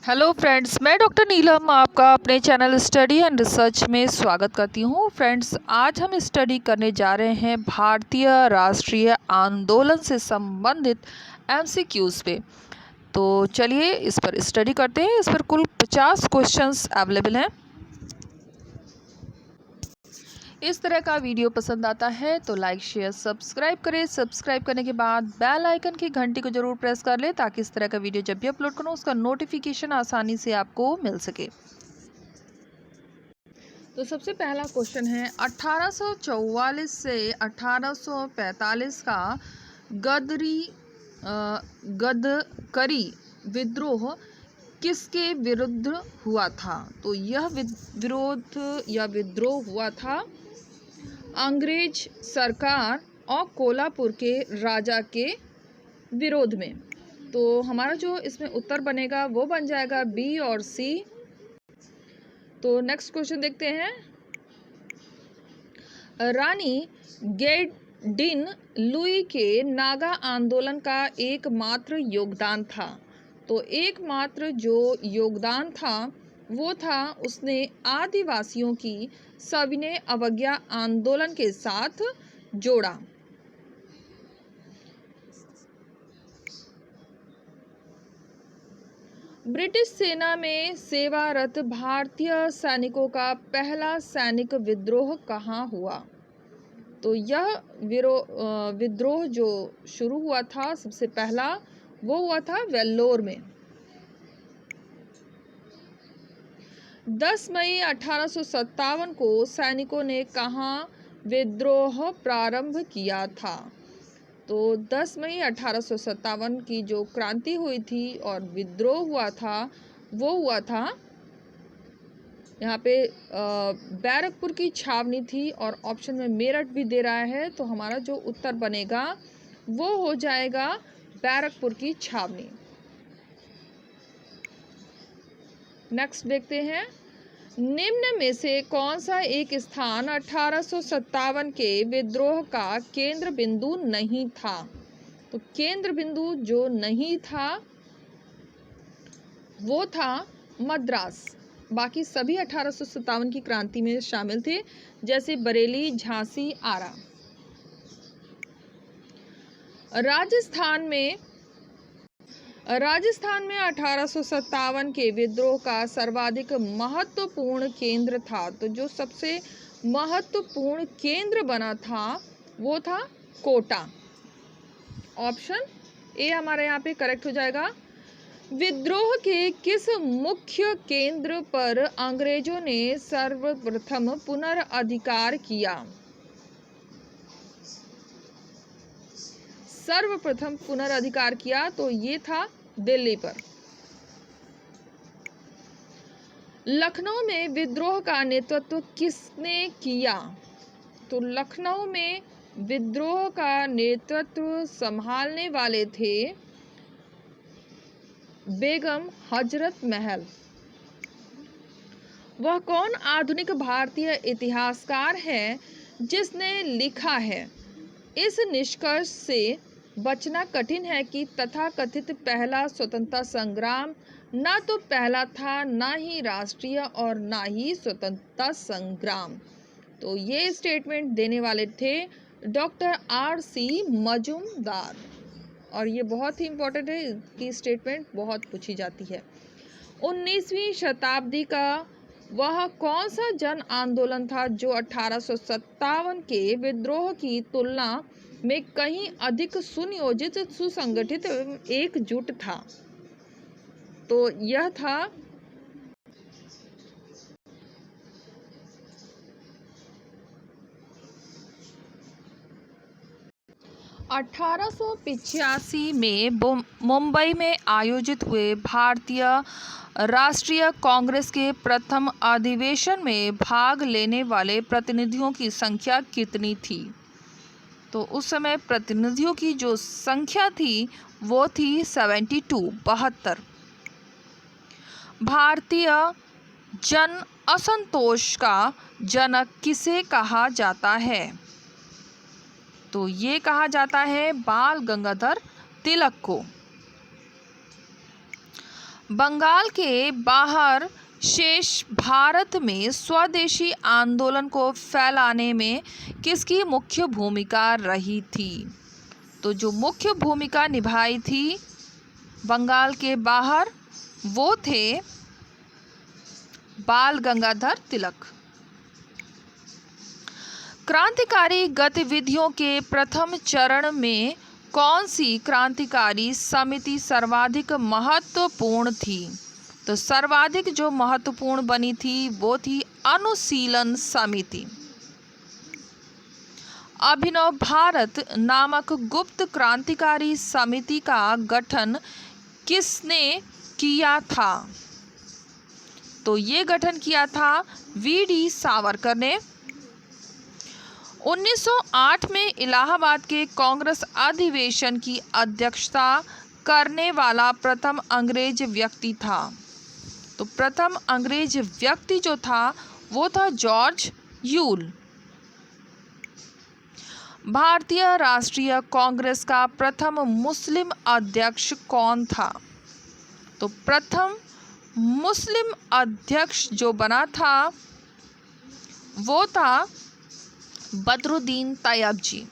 Hello friends, मैं doctor नीलम आपका अपने चैनल स्टडी एंड रिसर्च में स्वागत करती हूँ। फ्रेंड्स, आज हम स्टडी करने जा रहे हैं भारतीय राष्ट्रीय आंदोलन से संबंधित एमसीक्यूज़ पे। तो चलिए इस पर स्टडी करते हैं। इस पर कुल 50 क्वेश्चंस अवेलेबल हैं। इस तरह का वीडियो पसंद आता है तो लाइक शेयर सब्सक्राइब करें। सब्सक्राइब करने के बाद बेल आइकन की घंटी को जरूर प्रेस कर लें ताकि इस तरह का वीडियो जब भी अपलोड करूं उसका नोटिफिकेशन आसानी से आपको मिल सके। तो सबसे पहला क्वेश्चन है 1844 से 1845 का गदकरी विद्रोह किसके विरुद्ध हुआ था? तो यह विद्रोह हुआ था अंग्रेज सरकार और कोल्हापुर के राजा के विरोध में। तो हमारा जो इसमें उत्तर बनेगा वो बन जाएगा बी और सी। तो नेक्स्ट क्वेश्चन देखते हैं। रानी गेडिन लुई के नागा आंदोलन का एकमात्र योगदान था। तो एकमात्र जो योगदान था वो था उसने आदिवासियों की सविनय अवज्ञा आंदोलन के साथ जोड़ा। ब्रिटिश सेना में सेवारत भारतीय सैनिकों का पहला सैनिक विद्रोह कहाँ हुआ? तो यह विद्रोह जो शुरू हुआ था सबसे पहला वो हुआ था वेल्लोर में। 10 मई 1857 को सैनिकों ने कहाँ विद्रोह प्रारंभ किया था? तो 10 मई 1857 की जो क्रांति हुई थी और विद्रोह हुआ था वो हुआ था यहाँ पे बैरकपुर की छावनी थी और ऑप्शन में मेरठ भी दे रहा है। तो हमारा जो उत्तर बनेगा वो हो जाएगा बैरकपुर की छावनी। नेक्स्ट देखते हैं। निम्न में से कौन सा एक स्थान 1857 के विद्रोह का केंद्र बिंदु नहीं था? तो केंद्र बिंदु जो नहीं था वो था मद्रास। बाकी सभी 1857 की क्रांति में शामिल थे, जैसे बरेली, झांसी, आरा। राजस्थान में 1857 के विद्रोह का सर्वाधिक महत्वपूर्ण केंद्र था। तो जो सबसे महत्वपूर्ण केंद्र बना था वो था कोटा। ऑप्शन ए हमारे यहाँ पे करेक्ट हो जाएगा। विद्रोह के किस मुख्य केंद्र पर अंग्रेजों ने सर्वप्रथम पुनर्अधिकार किया? सर्वप्रथम पुनर्अधिकार किया तो ये था दिल्ली पर। लखनऊ में विद्रोह का नेतृत्व किसने किया? तो लखनऊ में विद्रोह का नेतृत्व संभालने वाले थे बेगम हजरत महल। वह कौन आधुनिक भारतीय इतिहासकार है जिसने लिखा है, इस निष्कर्ष से बचना कठिन है कि तथाकथित पहला स्वतंत्रता संग्राम ना तो पहला था, ना ही राष्ट्रीय और ना ही स्वतंत्रता संग्राम। तो ये स्टेटमेंट देने वाले थे डॉक्टर R.C. मजूमदार और ये बहुत ही इम्पोर्टेंट है, इसकी स्टेटमेंट बहुत पूछी जाती है। 19वीं शताब्दी का वह कौन सा जन आंदोलन था जो 1857 के विद्रोह की तुलना में कहीं अधिक सुनियोजित, सुसंगठित एवं एकजुट था? तो यह था 1885 में मुंबई में आयोजित हुए भारतीय राष्ट्रीय कांग्रेस के प्रथम अधिवेशन में भाग लेने वाले प्रतिनिधियों की संख्या कितनी थी? तो उस समय प्रतिनिधियों की जो संख्या थी वो थी 72। भारतीय जन असंतोष का जनक किसे कहा जाता है? तो ये कहा जाता है बाल गंगाधर तिलक को। बंगाल के बाहर शेष भारत में स्वदेशी आंदोलन को फैलाने में किसकी मुख्य भूमिका रही थी? तो जो मुख्य भूमिका निभाई थी बंगाल के बाहर वो थे बाल गंगाधर तिलक। क्रांतिकारी गतिविधियों के प्रथम चरण में कौन सी क्रांतिकारी समिति सर्वाधिक महत्वपूर्ण थी? तो सर्वाधिक जो महत्वपूर्ण बनी थी वो थी अनुशीलन समिति। अभिनव भारत नामक गुप्त क्रांतिकारी समिति का गठन किसने किया था? तो ये गठन किया था वी.डी. सावरकर ने। 1908 में इलाहाबाद के कांग्रेस अधिवेशन की अध्यक्षता करने वाला प्रथम अंग्रेज व्यक्ति था। तो प्रथम अंग्रेज व्यक्ति जो था वो था जॉर्ज यूल। भारतीय राष्ट्रीय कांग्रेस का प्रथम मुस्लिम अध्यक्ष कौन था? तो प्रथम मुस्लिम अध्यक्ष जो बना था वो था बदरुद्दीन तैयबजी।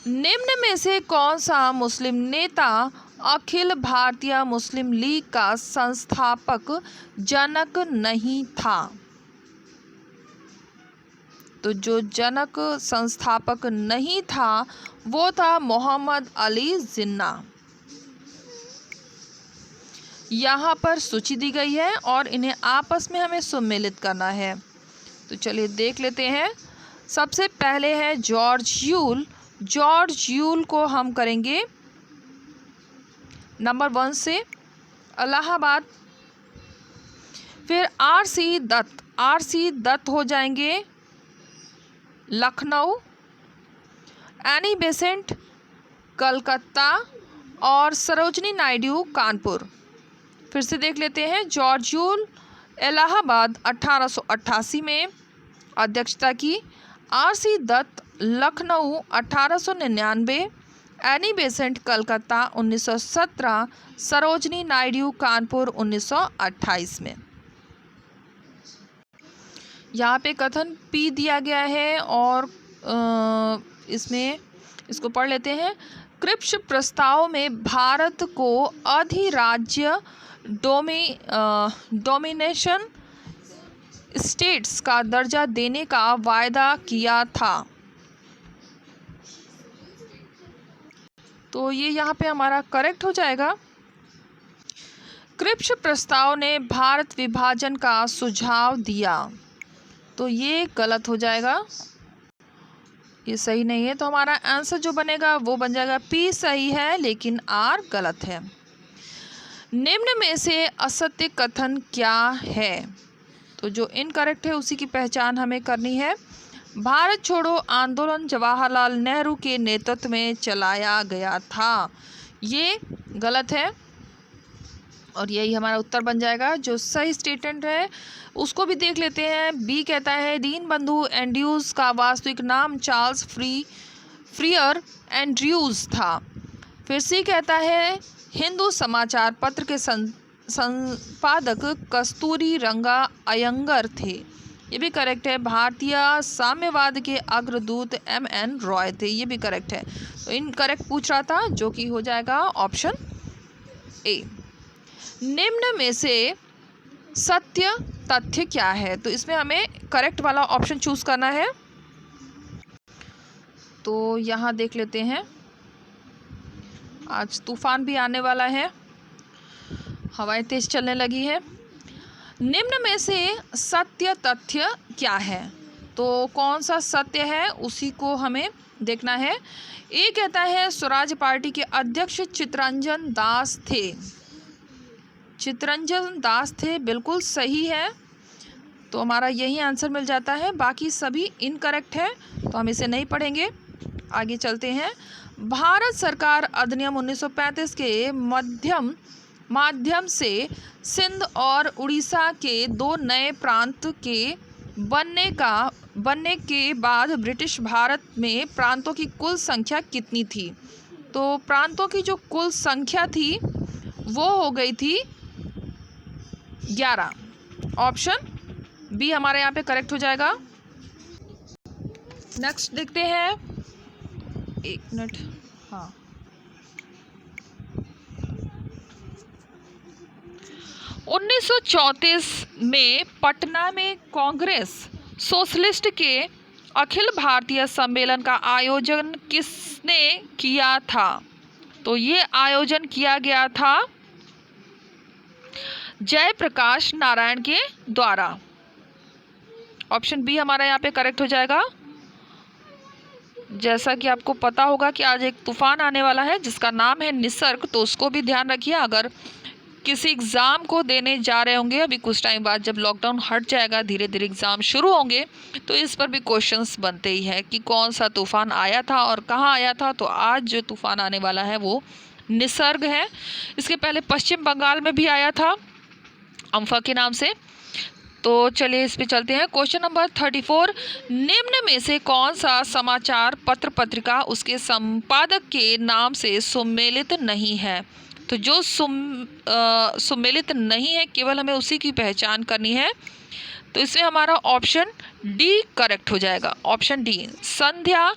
निम्न में से कौन सा मुस्लिम नेता अखिल भारतीय मुस्लिम लीग का संस्थापक जनक नहीं था? तो जो जनक संस्थापक नहीं था वो था मोहम्मद अली जिन्ना। यहाँ पर सूची दी गई है और इन्हें आपस में हमें सम्मिलित करना है। तो चलिए देख लेते हैं। सबसे पहले है जॉर्ज यूल। जॉर्ज यूल को हम करेंगे नंबर 1 से इलाहाबाद। फिर आर.सी. दत्त। आर.सी. दत्त हो जाएंगे लखनऊ। एनी बेसेंट कलकत्ता और सरोजनी नायडू कानपुर। फिर से देख लेते हैं। जॉर्ज यूल इलाहाबाद 1888 में अध्यक्षता की। आर.सी. दत्त लखनऊ 1899। Annie Besant Calcutta 1917। सरोजनी नायडू कानपुर 1928 में। यहाँ पे कथन पी दिया गया है और इसमें इसको पढ़ लेते हैं। क्रिप्स प्रस्ताव में भारत को अधिराज्य डोमिनेशन स्टेट्स का दर्जा देने का वायदा किया था। तो ये यहाँ पे हमारा करेक्ट हो जाएगा। क्रिप्स प्रस्ताव ने भारत विभाजन का सुझाव दिया। तो ये गलत हो जाएगा, ये सही नहीं है। तो हमारा आंसर जो बनेगा वो बन जाएगा पी सही है लेकिन आर गलत है। निम्न में से असत्य कथन क्या है? तो जो इनकरेक्ट है उसी की पहचान हमें करनी है। भारत छोड़ो आंदोलन जवाहरलाल नेहरू के नेतृत्व में चलाया गया था। ये गलत है और यही हमारा उत्तर बन जाएगा। जो सही स्टेटमेंट है उसको भी देख लेते हैं। बी कहता है दीनबंधु एंड्रयूज का वास्तविक नाम चार्ल्स फ्रियर एंड्रयूज था। फिर सी कहता है हिंदू समाचार पत्र के संपादक कस्तूरी रंगा अयंगर थे। ये भी करेक्ट है। भारतीय साम्यवाद के अग्रदूत M.N. रॉय थे। ये भी करेक्ट है। तो इनकरेक्ट पूछ रहा था जो कि हो जाएगा ऑप्शन ए। निम्न में से सत्य तथ्य क्या है? तो इसमें हमें करेक्ट वाला ऑप्शन चूज करना है। तो यहाँ देख लेते हैं। आज तूफान भी आने वाला है, हवाएं तेज चलने लगी है। निम्न में से सत्य तथ्य क्या है? तो कौन सा सत्य है उसी को हमें देखना है। ए कहता है स्वराज पार्टी के अध्यक्ष चित्तरंजन दास थे। चित्तरंजन दास थे, बिल्कुल सही है। तो हमारा यही आंसर मिल जाता है। बाकी सभी इनकरेक्ट है तो हम इसे नहीं पढ़ेंगे। आगे चलते हैं। भारत सरकार अधिनियम 1935 के माध्यम से सिंध और उड़ीसा के 2 नए प्रांत के बनने के बाद ब्रिटिश भारत में प्रांतों की कुल संख्या कितनी थी? तो प्रांतों की जो कुल संख्या थी वो हो गई थी 11। ऑप्शन बी हमारे यहाँ पे करेक्ट हो जाएगा। नेक्स्ट देखते हैं, एक मिनट, हाँ, 1934 में पटना में कांग्रेस सोशलिस्ट के अखिल भारतीय सम्मेलन का आयोजन किसने किया था? तो ये आयोजन किया गया था जयप्रकाश नारायण के द्वारा। ऑप्शन बी हमारा यहाँ पे करेक्ट हो जाएगा। जैसा कि आपको पता होगा कि आज एक तूफान आने वाला है जिसका नाम है निसर्ग, तो उसको भी ध्यान रखिए। अगर किसी एग्ज़ाम को देने जा रहे होंगे अभी कुछ टाइम बाद, जब लॉकडाउन हट जाएगा, धीरे धीरे एग्ज़ाम शुरू होंगे, तो इस पर भी क्वेश्चंस बनते ही है कि कौन सा तूफान आया था और कहाँ आया था। तो आज जो तूफान आने वाला है वो निसर्ग है। इसके पहले पश्चिम बंगाल में भी आया था अम्फा के नाम से। तो चलिए इस पे चलते हैं। क्वेश्चन नंबर 34, निम्न में से कौन सा समाचार पत्र पत्रिका उसके संपादक के नाम से सुमेलित नहीं है? तो जो सुमेलित नहीं है, केवल हमें उसी की पहचान करनी है। तो इसमें हमारा ऑप्शन डी करेक्ट हो जाएगा। ऑप्शन डी संध्या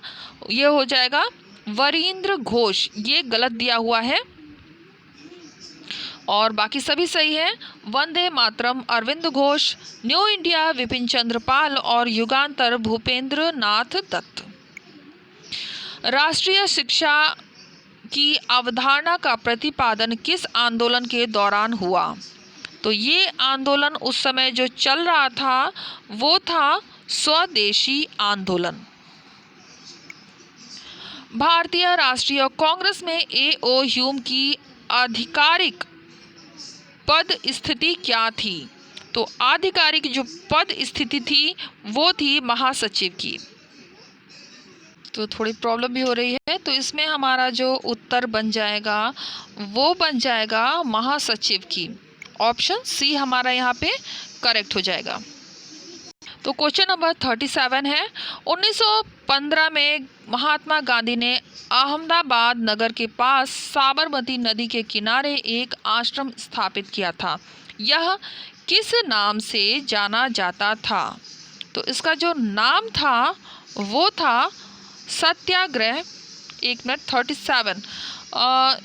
ये हो जाएगा। वरींद्र घोष ये गलत दिया हुआ है और बाकी सभी सही है। वंदे मातरम अरविंद घोष, न्यू इंडिया विपिन चंद्र पाल और युगांतर भूपेंद्र नाथ दत्त। राष्ट्रीय शिक्षा की अवधारणा का प्रतिपादन किस आंदोलन के दौरान हुआ? तो ये आंदोलन उस समय जो चल रहा था वो था स्वदेशी आंदोलन। भारतीय राष्ट्रीय कांग्रेस में ए.ओ. ह्यूम की आधिकारिक पद स्थिति क्या थी? तो आधिकारिक जो पद स्थिति थी वो थी महासचिव की। तो थोड़ी प्रॉब्लम भी हो रही है, तो इसमें हमारा जो उत्तर बन जाएगा वो बन जाएगा महासचिव की। ऑप्शन सी हमारा यहाँ पे करेक्ट हो जाएगा। तो क्वेश्चन नंबर 37 है, 1915 में महात्मा गांधी ने अहमदाबाद नगर के पास साबरमती नदी के किनारे एक आश्रम स्थापित किया था। यह किस नाम से जाना जाता था? तो इसका जो नाम था वो था सत्याग्रह। 1 मिनट 37,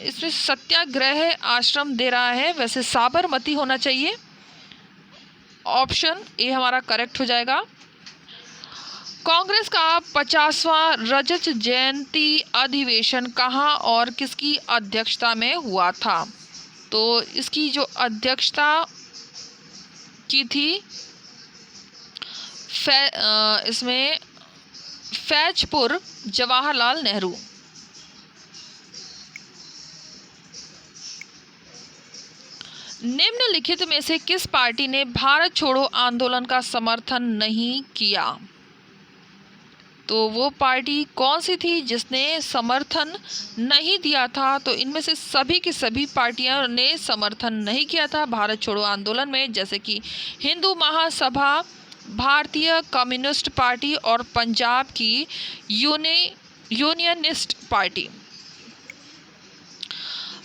इसमें सत्याग्रह आश्रम दे रहा है, वैसे साबरमती होना चाहिए। ऑप्शन ए हमारा करेक्ट हो जाएगा। कांग्रेस का 50वां रजत जयंती अधिवेशन कहाँ और किसकी अध्यक्षता में हुआ था? तो इसकी जो अध्यक्षता की थी इसमें फैजपुर जवाहरलाल नेहरू। निम्नलिखित में से किस पार्टी ने भारत छोड़ो आंदोलन का समर्थन नहीं किया? तो वो पार्टी कौन सी थी जिसने समर्थन नहीं दिया था? तो इनमें से सभी की सभी पार्टियों ने समर्थन नहीं किया था भारत छोड़ो आंदोलन में, जैसे कि हिंदू महासभा, भारतीय कम्युनिस्ट पार्टी और पंजाब की यूनियनिस्ट पार्टी।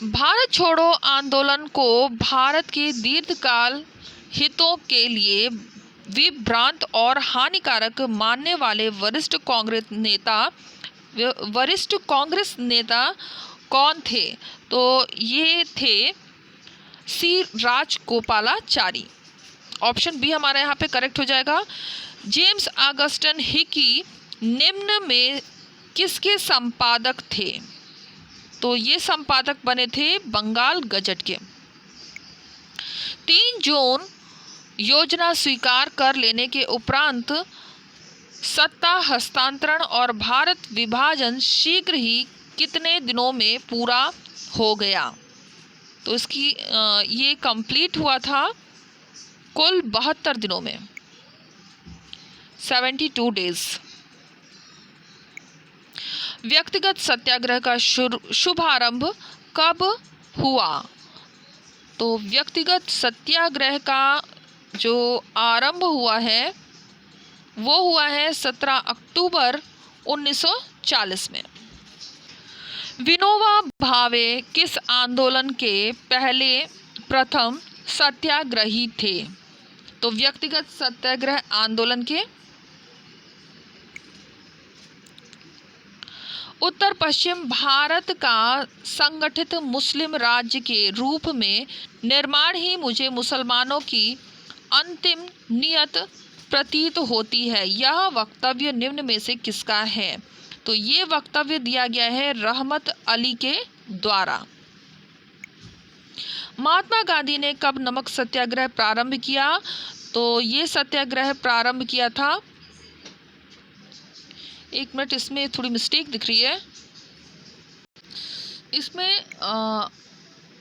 भारत छोड़ो आंदोलन को भारत के दीर्घकाल हितों के लिए विभ्रांत और हानिकारक मानने वाले वरिष्ठ कांग्रेस नेता कौन थे? तो ये थे सी राजगोपालाचारी। ऑप्शन बी हमारा यहाँ पे करेक्ट हो जाएगा। जेम्स ऑगस्टन हिकी निम्न में किसके संपादक थे? तो ये संपादक बने थे बंगाल गजट के। 3 जून योजना स्वीकार कर लेने के उपरांत सत्ता हस्तांतरण और भारत विभाजन शीघ्र ही कितने दिनों में पूरा हो गया? तो इसकी ये कंप्लीट हुआ था कुल 72 दिनों में, 72 डेज। व्यक्तिगत सत्याग्रह का शुभारंभ कब हुआ? तो व्यक्तिगत सत्याग्रह का जो आरंभ हुआ है वो हुआ है 17 अक्टूबर 1940 में। विनोबा भावे किस आंदोलन के पहले प्रथम सत्याग्रही थे? तो व्यक्तिगत सत्याग्रह आंदोलन के। उत्तर पश्चिम भारत का संगठित मुस्लिम राज्य के रूप में निर्माण ही मुझे मुसलमानों की अंतिम नियत प्रतीत होती है। यह वक्तव्य निम्न में से किसका है? तो ये वक्तव्य दिया गया है रहमत अली के द्वारा। महात्मा गांधी ने कब नमक सत्याग्रह प्रारंभ किया? तो ये सत्याग्रह प्रारंभ किया था, एक मिनट, इसमें थोड़ी मिस्टेक दिख रही है। इसमें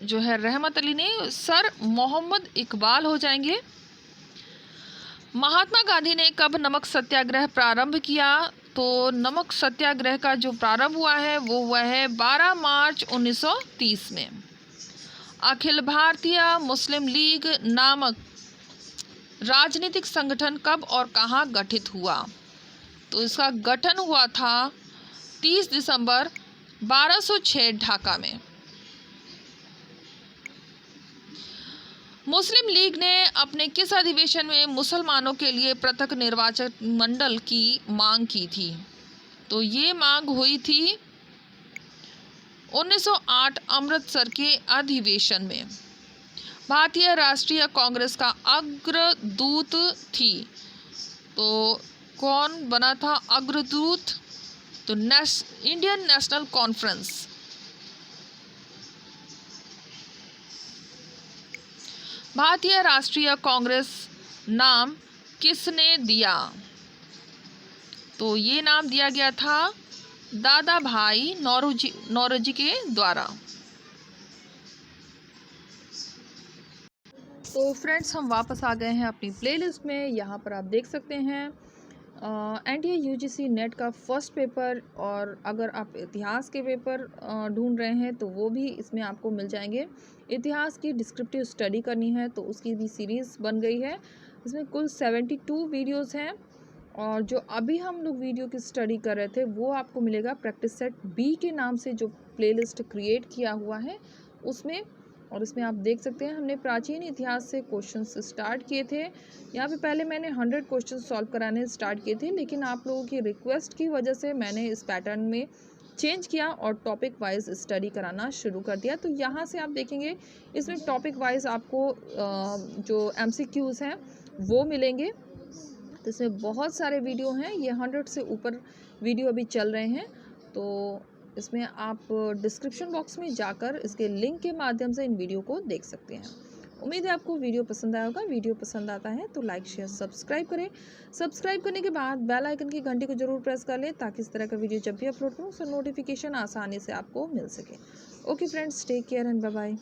जो है रहमत अली ने, सर मोहम्मद इकबाल हो जाएंगे। महात्मा गांधी ने कब नमक सत्याग्रह प्रारंभ किया? तो नमक सत्याग्रह का जो प्रारंभ हुआ है वो हुआ है 12 मार्च 1930 में। अखिल भारतीय मुस्लिम लीग नामक राजनीतिक संगठन कब और कहाँ गठित हुआ? तो इसका गठन हुआ था 30 दिसंबर 1206 ढाका में। मुस्लिम लीग ने अपने किस अधिवेशन में मुसलमानों के लिए पृथक निर्वाचन मंडल की मांग की थी? तो ये मांग हुई थी 1908 अमृतसर के अधिवेशन में। भारतीय राष्ट्रीय कांग्रेस का अग्रदूत थी, तो कौन बना था अग्रदूत? तो इंडियन नेशनल कॉन्फ्रेंस। भारतीय राष्ट्रीय कांग्रेस नाम किसने दिया? तो ये नाम दिया गया था दादा भाई नौरोजी के द्वारा। तो फ्रेंड्स, हम वापस आ गए हैं अपनी प्लेलिस्ट में। यहाँ पर आप देख सकते हैं NTA UGC नेट का फर्स्ट पेपर, और अगर आप इतिहास के पेपर ढूंढ रहे हैं तो वो भी इसमें आपको मिल जाएंगे। इतिहास की डिस्क्रिप्टिव स्टडी करनी है तो उसकी भी सीरीज़ बन गई है। इसमें कुल 72 वीडियोस हैं, और जो अभी हम लोग वीडियो की स्टडी कर रहे थे वो आपको मिलेगा प्रैक्टिस सेट B के नाम से जो प्लेलिस्ट क्रिएट किया हुआ है उसमें। और इसमें आप देख सकते हैं हमने प्राचीन इतिहास से क्वेश्चंस स्टार्ट किए थे। यहाँ पे पहले मैंने 100 क्वेश्चन सॉल्व कराने स्टार्ट किए थे, लेकिन आप लोगों की रिक्वेस्ट की वजह से मैंने इस पैटर्न में चेंज किया और टॉपिक वाइज स्टडी कराना शुरू कर दिया। तो यहाँ से आप देखेंगे इसमें टॉपिक वाइज आपको जो MCQs हैं वो मिलेंगे। तो इसमें बहुत सारे वीडियो हैं, ये 100 से ऊपर वीडियो अभी चल रहे हैं। तो इसमें आप डिस्क्रिप्शन बॉक्स में जाकर इसके लिंक के माध्यम से इन वीडियो को देख सकते हैं। उम्मीद है आपको वीडियो पसंद आया होगा। वीडियो पसंद आता है तो लाइक शेयर सब्सक्राइब करें। सब्सक्राइब करने के बाद बेल आइकन की घंटी को जरूर प्रेस कर लें ताकि इस तरह का वीडियो जब भी अपलोड करूँ उसका नोटिफिकेशन आसानी से आपको मिल सके। Okay friends, take care and bye bye.